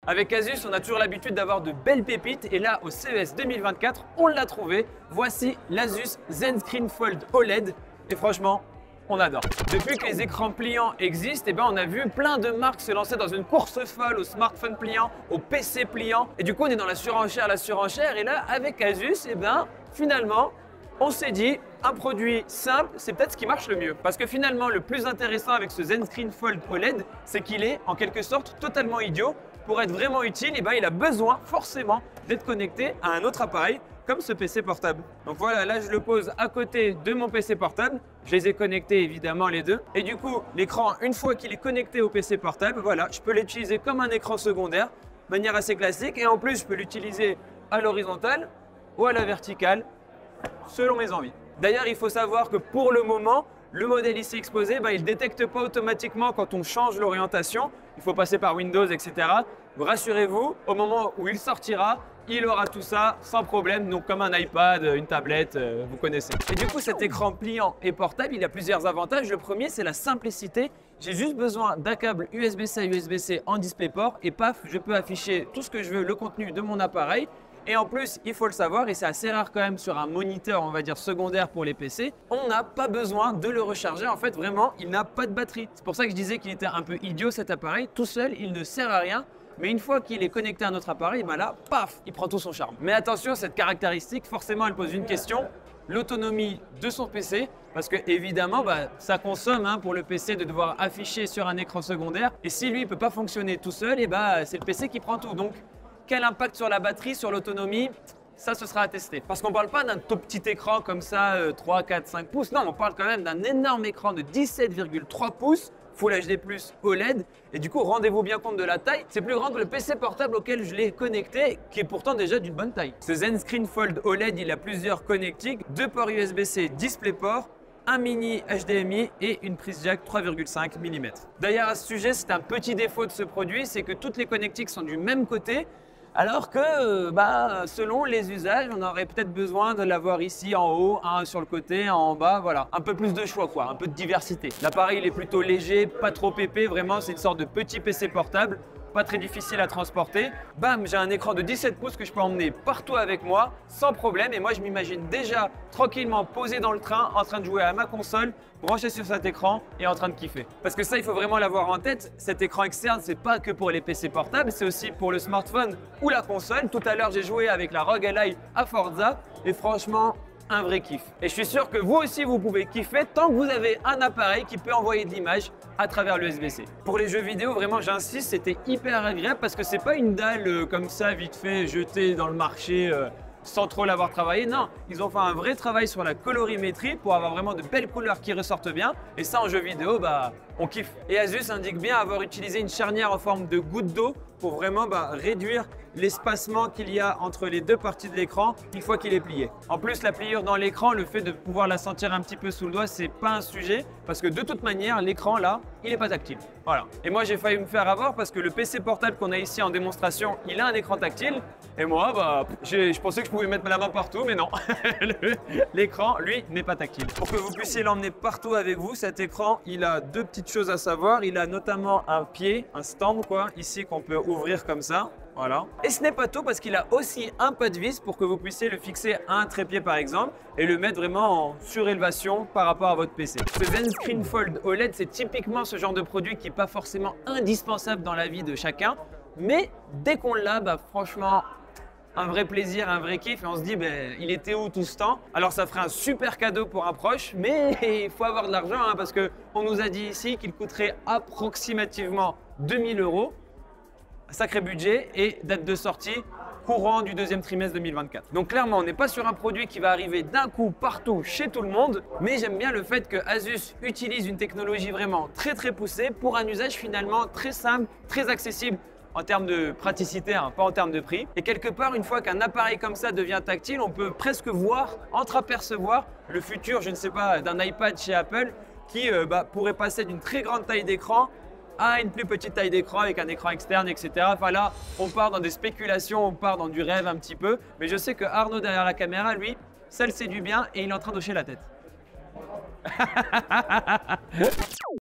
Avec Asus, on a toujours l'habitude d'avoir de belles pépites et là, au CES 2024, on l'a trouvé. Voici l'Asus ZenScreen Fold OLED et franchement, on adore. Depuis que les écrans pliants existent, on a vu plein de marques se lancer dans une course folle aux smartphones pliants, aux PC pliants. Et du coup, on est dans la surenchère. Et là, avec Asus, finalement, on s'est dit, un produit simple, c'est peut-être ce qui marche le mieux. Parce que finalement, le plus intéressant avec ce ZenScreen Fold OLED, c'est qu'il est en quelque sorte totalement idiot. Pour être vraiment utile, il a besoin forcément d'être connecté à un autre appareil comme ce PC portable. Donc voilà, là je le pose à côté de mon PC portable. Je les ai connectés évidemment les deux. Et du coup, l'écran, une fois qu'il est connecté au PC portable, voilà, je peux l'utiliser comme un écran secondaire, de manière assez classique. Et en plus, je peux l'utiliser à l'horizontale ou à la verticale, selon mes envies. D'ailleurs, il faut savoir que pour le moment, le modèle ici exposé, il ne détecte pas automatiquement quand on change l'orientation. Il faut passer par Windows, etc. Rassurez-vous, au moment où il sortira, il aura tout ça sans problème, donc comme un iPad, une tablette, vous connaissez. Et du coup, cet écran pliant et portable, il a plusieurs avantages. Le premier, c'est la simplicité. J'ai juste besoin d'un câble USB-C à USB-C en DisplayPort et paf, je peux afficher tout ce que je veux, le contenu de mon appareil. Et en plus, il faut le savoir, et c'est assez rare quand même sur un moniteur, on va dire secondaire pour les PC, on n'a pas besoin de le recharger. En fait, vraiment, il n'a pas de batterie. C'est pour ça que je disais qu'il était un peu idiot cet appareil. Tout seul, il ne sert à rien. Mais une fois qu'il est connecté à notre appareil, là, paf, il prend tout son charme. Mais attention, cette caractéristique, forcément, elle pose une question. L'autonomie de son PC, parce que évidemment, ça consomme pour le PC de devoir afficher sur un écran secondaire. Et si lui, il ne peut pas fonctionner tout seul, c'est le PC qui prend tout. Donc, quel impact sur la batterie, sur l'autonomie? Ça, ce sera à tester. Parce qu'on ne parle pas d'un tout petit écran comme ça, 3, 4, 5 pouces. Non, on parle quand même d'un énorme écran de 17,3 pouces, Full HD+, OLED. Et du coup, rendez-vous bien compte de la taille. C'est plus grand que le PC portable auquel je l'ai connecté, qui est pourtant déjà d'une bonne taille. Ce ZenScreen Fold OLED, il a plusieurs connectiques, 2 ports USB-C DisplayPort, un mini HDMI et une prise jack 3,5 mm. D'ailleurs, à ce sujet, c'est un petit défaut de ce produit, c'est que toutes les connectiques sont du même côté. Alors que selon les usages, on aurait peut-être besoin de l'avoir ici en haut, un sur le côté, un en bas, voilà. Un peu plus de choix quoi, un peu de diversité. L'appareil il est plutôt léger, pas trop épais, vraiment c'est une sorte de petit PC portable, pas très difficile à transporter. Bam, j'ai un écran de 17 pouces que je peux emmener partout avec moi, sans problème. Et moi je m'imagine déjà tranquillement posé dans le train, en train de jouer à ma console, branché sur cet écran et en train de kiffer. Parce que ça, il faut vraiment l'avoir en tête, cet écran externe, c'est pas que pour les PC portables, c'est aussi pour le smartphone ou la console. Tout à l'heure, j'ai joué avec la ROG Ally à Forza et franchement, un vrai kiff. Et je suis sûr que vous aussi, vous pouvez kiffer tant que vous avez un appareil qui peut envoyer de l'image à travers l'USB-C. Pour les jeux vidéo, vraiment, j'insiste, c'était hyper agréable parce que c'est pas une dalle comme ça, vite fait, jetée dans le marché sans trop l'avoir travaillé. Non, ils ont fait un vrai travail sur la colorimétrie pour avoir vraiment de belles couleurs qui ressortent bien. Et ça, en jeu vidéo, on kiffe. Et Asus indique bien avoir utilisé une charnière en forme de goutte d'eau pour vraiment réduire l'espacement qu'il y a entre les deux parties de l'écran une fois qu'il est plié. En plus, la pliure dans l'écran, le fait de pouvoir la sentir un petit peu sous le doigt, c'est pas un sujet parce que de toute manière, l'écran là, il n'est pas tactile. Voilà. Et moi, j'ai failli me faire avoir parce que le PC portable qu'on a ici en démonstration, il a un écran tactile. Et moi, je pensais que je pouvais mettre la main partout, mais non. L'écran, lui, n'est pas tactile. Pour que vous puissiez l'emmener partout avec vous, cet écran, il a deux petites choses à savoir. Il a notamment un pied, un stand ici qu'on peut ouvrir comme ça. Voilà. Et ce n'est pas tout parce qu'il a aussi un pas de vis pour que vous puissiez le fixer à un trépied par exemple et le mettre vraiment en surélévation par rapport à votre PC. Ce ZenScreen Fold OLED, c'est typiquement ce genre de produit qui n'est pas forcément indispensable dans la vie de chacun, mais dès qu'on l'a, franchement, un vrai plaisir, un vrai kiff et on se dit il était où tout ce temps? Alors ça ferait un super cadeau pour un proche, mais il faut avoir de l'argent parce qu'on nous a dit ici qu'il coûterait approximativement 2000 €. Sacré budget et date de sortie courant du deuxième trimestre 2024. Donc clairement, on n'est pas sur un produit qui va arriver d'un coup partout chez tout le monde, mais j'aime bien le fait que Asus utilise une technologie vraiment très poussée pour un usage finalement très simple, très accessible en termes de praticité, pas en termes de prix. Et quelque part, une fois qu'un appareil comme ça devient tactile, on peut presque voir, entreapercevoir le futur, je ne sais pas, d'un iPad chez Apple qui pourrait passer d'une très grande taille d'écran à une plus petite taille d'écran avec un écran externe, etc. Enfin là, on part dans des spéculations, on part dans du rêve un petit peu. Mais je sais que Arnaud derrière la caméra, lui, ça le séduit bien et il est en train d'hocher la tête.